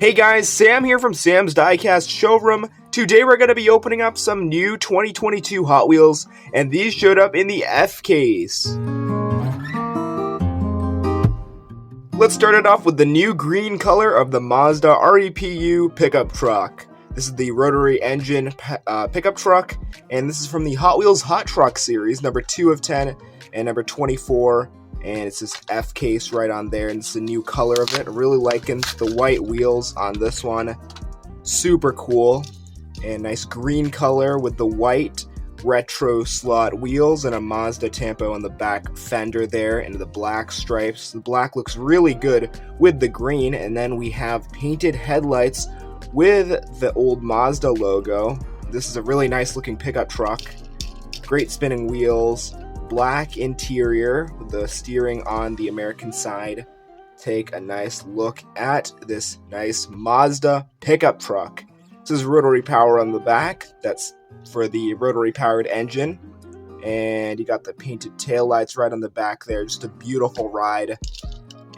Hey guys, Sam here from Sam's Diecast Showroom. Today we're going to be opening up some new 2022 Hot Wheels, and these showed up in the F case. Let's start it off with the new green color of the Mazda REPU pickup truck. This is the rotary engine pickup truck, and this is from the Hot Wheels Hot Truck series, number 2 of 10 and number 24. And it's this F case right on there, and it's the new color of it. Really liking the white wheels on this one. Super cool. And nice green color with the white retro slot wheels and a Mazda tampo on the back fender there, and the black stripes. The black looks really good with the green, and then we have painted headlights with the old Mazda logo. This is a really nice looking pickup truck. Great spinning wheels. Black interior with the steering on the American side. Take a nice look at this nice Mazda pickup truck. This is rotary power on the back. That's for the rotary powered engine. And you got the painted taillights right on the back there. Just a beautiful ride.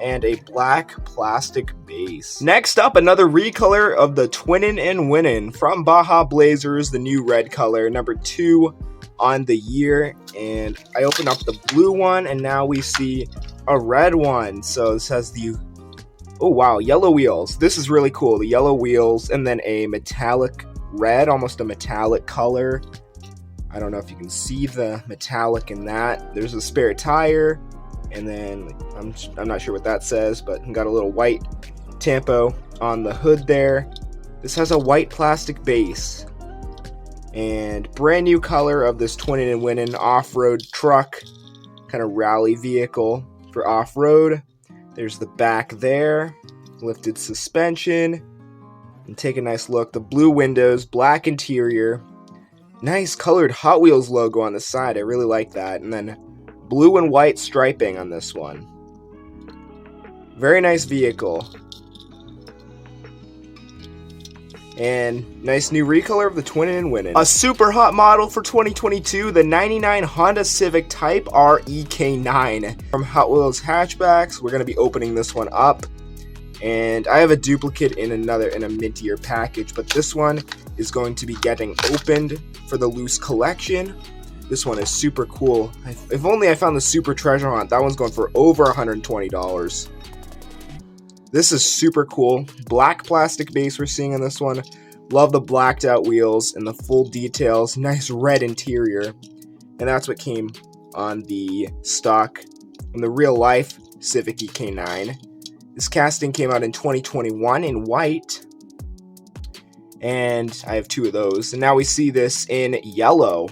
And a black plastic base. Next up, another recolor of the Twinnin and Winnin from Baja Blazers, the new red color, number 2 on the year. And I opened up the blue one, and now we see a red one. So this has the, oh wow, yellow wheels. This is really cool. The yellow wheels, and then a metallic red, almost a metallic color. I don't know if you can see the metallic in that. There's a spare tire, and then I'm not sure what that says, but got a little white tampo on the hood there. This has a white plastic base. And brand new color of this Twinnin and Winnin off-road truck, kind of rally vehicle for off-road. There's the back there, lifted suspension, and take a nice look. The blue windows, black interior, nice colored Hot Wheels logo on the side. I really like that. And then blue and white striping on this one. Very nice vehicle. And nice new recolor of the Twinnin and Winnin. A super hot model for 2022, the 99 Honda Civic Type R EK9 from Hot Wheels Hatchbacks. We're going to be opening this one up. And I have a duplicate in a mintier package, but this one is going to be getting opened for the loose collection. This one is super cool. If only I found the super treasure hunt. That one's going for over $120. This is super cool. Black plastic base we're seeing on this one. Love the blacked out wheels and the full details. Nice red interior. And that's what came on the stock, in the real life Civic EK9. This casting came out in 2021 in white. And I have 2 of those. And now we see this in yellow.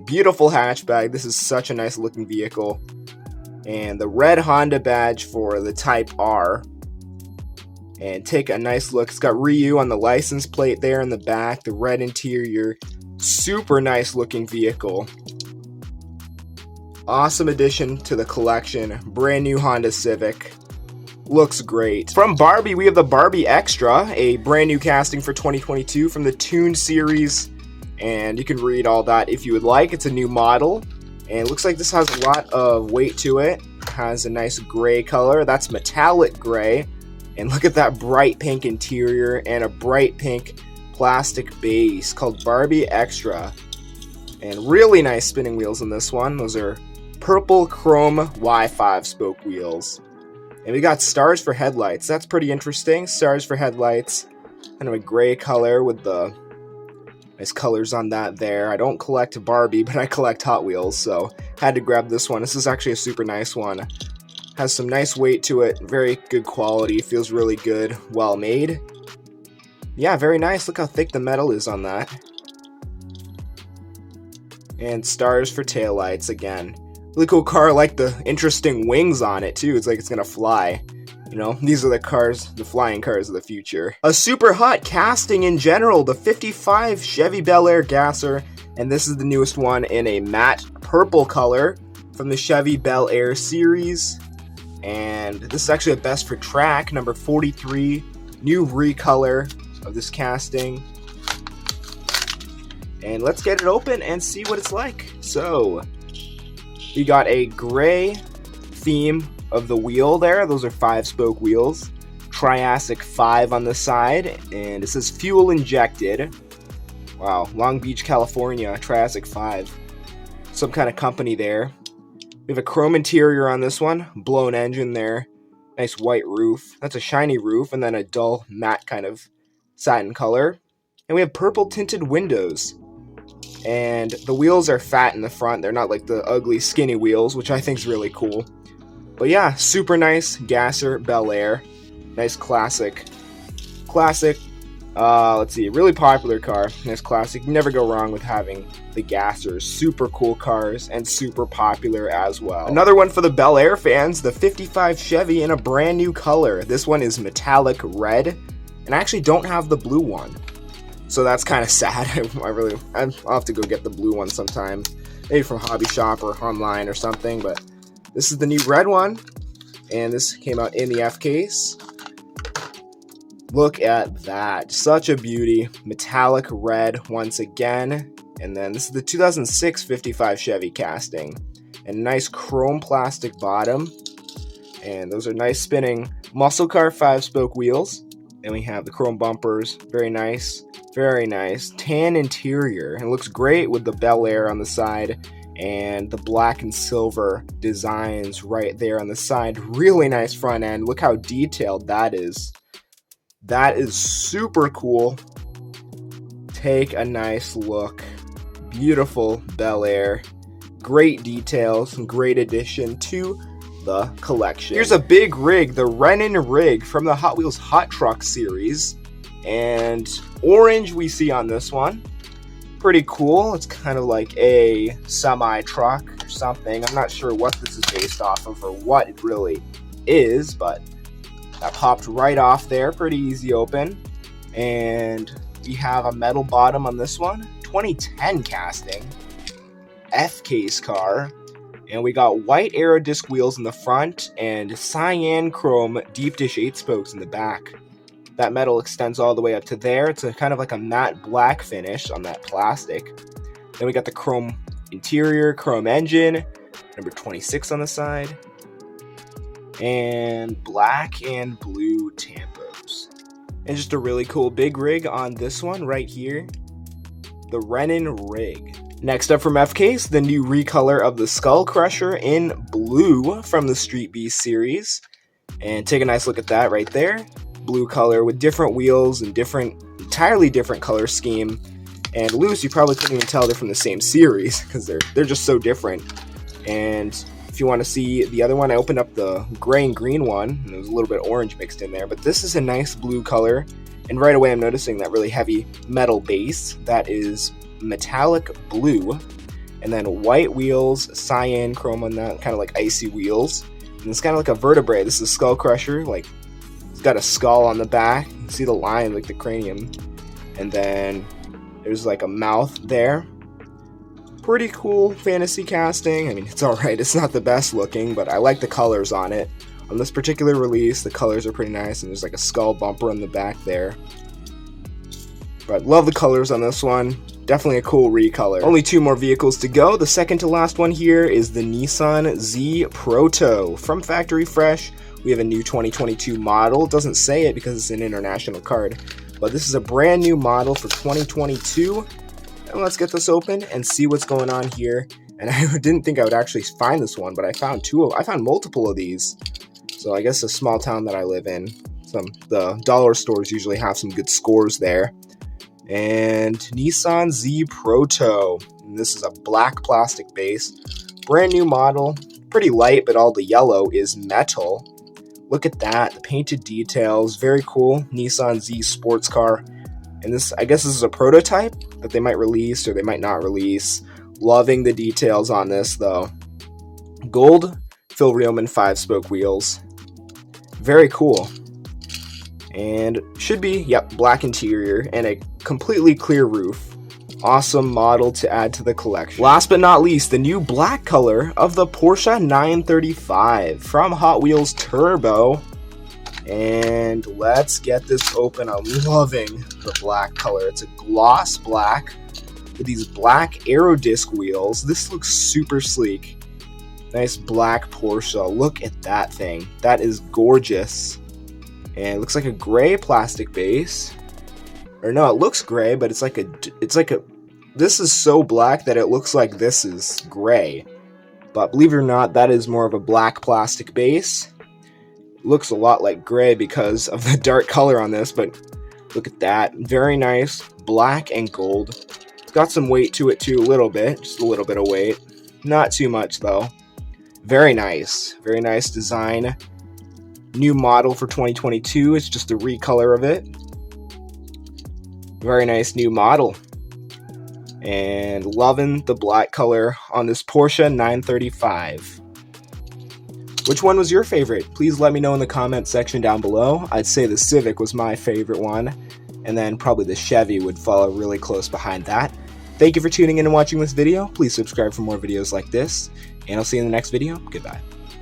Beautiful hatchback. This is such a nice looking vehicle. And the red Honda badge for the Type R. And take a nice look. It's got REPU on the license plate there in the back. The red interior. Super nice looking vehicle. Awesome addition to the collection. Brand new Honda Civic. Looks great. From Barbie, we have the Barbie Extra. A brand new casting for 2022 from the Toon series. And you can read all that if you would like. It's a new model. And it looks like this has a lot of weight to it. Has a nice gray color. That's metallic gray. And look at that bright pink interior and a bright pink plastic base called Barbie Extra. And really nice spinning wheels in this one. Those are purple chrome Y5 spoke wheels. And we got stars for headlights. That's pretty interesting. Stars for headlights. Kind of a gray color with the nice colors on that there. I don't collect Barbie, but I collect Hot Wheels, so had to grab this one. This is actually a super nice one. Has some nice weight to it, very good quality, feels really good, well made. Yeah, very nice. Look how thick the metal is on that. And stars for taillights again. Really cool car. I like the interesting wings on it too. It's like it's gonna fly. You know, these are the cars, the flying cars of the future. A super hot casting in general, the 55 Chevy Bel-Air Gasser. And this is the newest one in a matte purple color from the Chevy Bel-Air series. And this is actually a best for track, number 43, new recolor of this casting. And let's get it open and see what it's like. So, we got a gray theme of the wheel there. Those are 5-spoke wheels. Triassic 5 on the side, and it says fuel injected. Wow, Long Beach, California, Triassic 5. Some kind of company there. We have a chrome interior on this one, blown engine there. Nice white roof. That's a shiny roof, and then a dull matte kind of satin color. And we have purple tinted windows. And the wheels are fat in the front. They're not like the ugly skinny wheels, which I think is really cool. But yeah, super nice gasser Bel-Air. Nice classic. Let's see, really popular car. Nice classic. Never go wrong with having the gassers. Super cool cars and super popular as well. Another one for the Bel-Air fans, the 55 Chevy in a brand new color. This one is metallic red, and I actually don't have the blue one. So that's kind of sad. I'll have to go get the blue one sometime. Maybe from Hobby Shop or online or something, but this is the new red one, and this came out in the F case. Look at that. Such a beauty. Metallic red once again. And then this is the 2006 55 Chevy casting. And nice chrome plastic bottom. And those are nice spinning muscle car 5-spoke wheels. And we have the chrome bumpers. Very nice. Very nice. Tan interior. It looks great with the Bel-Air on the side. And the black and silver designs right there on the side. Really nice front end. Look how detailed that is. That is super cool. Take a nice look. Beautiful Bel-Air. Great details. Great addition to the collection. Here's a big rig, the Rennen Rig from the Hot Wheels Hot Truck series. And orange we see on this one. Pretty cool. It's kind of like a semi-truck or something. I'm not sure what this is based off of or what it really is, but that popped right off there, pretty easy open. And we have a metal bottom on this one, 2010 casting, F-case car. And we got white aero disc wheels in the front and cyan chrome deep dish 8 spokes in the back. That metal extends all the way up to there. It's kind of like a matte black finish on that plastic. Then we got the chrome interior, chrome engine, number 26 on the side. And black and blue tampos. And just a really cool big rig on this one right here, the Rennen Rig. Next up from F-Case, the new recolor of the Skull Crusher in blue from the Street Beast series. And take a nice look at that right there. Blue color with different wheels and entirely different color scheme. And loose, you probably couldn't even tell they're from the same series because they're just so different. And if you want to see the other one, I opened up the gray and green one, and there was a little bit of orange mixed in there, but this is a nice blue color, and right away I'm noticing that really heavy metal base. That is metallic blue, and then white wheels, cyan chrome on that, kind of like icy wheels, and it's kind of like a vertebrae. This is Skull Crusher, like it's got a skull on the back, you can see the line, like the cranium, and then there's like a mouth there. Pretty cool fantasy casting. I mean, it's alright, it's not the best looking, but I like the colors on it. On this particular release, the colors are pretty nice, and there's like a skull bumper on the back there. But love the colors on this one. Definitely a cool recolor. Only 2 more vehicles to go. The second to last one here is the Nissan Z Proto. From Factory Fresh, we have a new 2022 model. It doesn't say it because it's an international card, but this is a brand new model for 2022. And let's get this open and see what's going on here. And I didn't think I would actually find this one, but I found multiple of these. So I guess a small town that I live in, the dollar stores usually have some good scores there. And Nissan Z Proto. And this is a black plastic base. Brand new model. Pretty light, but all the yellow is metal. Look at that. The painted details. Very cool. Nissan Z sports car. And this, I guess this is a prototype that they might release or they might not release. Loving the details on this though. Gold Phil Reelman 5-spoke wheels. Very cool. And should be, yep, black interior and a completely clear roof. Awesome model to add to the collection. Last but not least, the new black color of the Porsche 935 from Hot Wheels Turbo. And let's get this open. I'm loving the black color. It's a gloss black with these black aero disc wheels. This looks super sleek. Nice black Porsche. Look at that thing. That is gorgeous. And it looks like a gray plastic base. Or no, it looks gray, but it's like a, this is so black that it looks like this is gray. But believe it or not, that is more of a black plastic base. Looks a lot like gray because of the dark color on this, but look at that. Very nice, black and gold. Got some weight to it too, a little bit, just a little bit of weight. Not too much though. Very nice design. New model for 2022, it's just a recolor of it. Very nice new model. And loving the black color on this Porsche 935. Which one was your favorite? Please let me know in the comment section down below. I'd say the Civic was my favorite one, and then probably the Chevy would follow really close behind that. Thank you for tuning in and watching this video. Please subscribe for more videos like this, and I'll see you in the next video. Goodbye.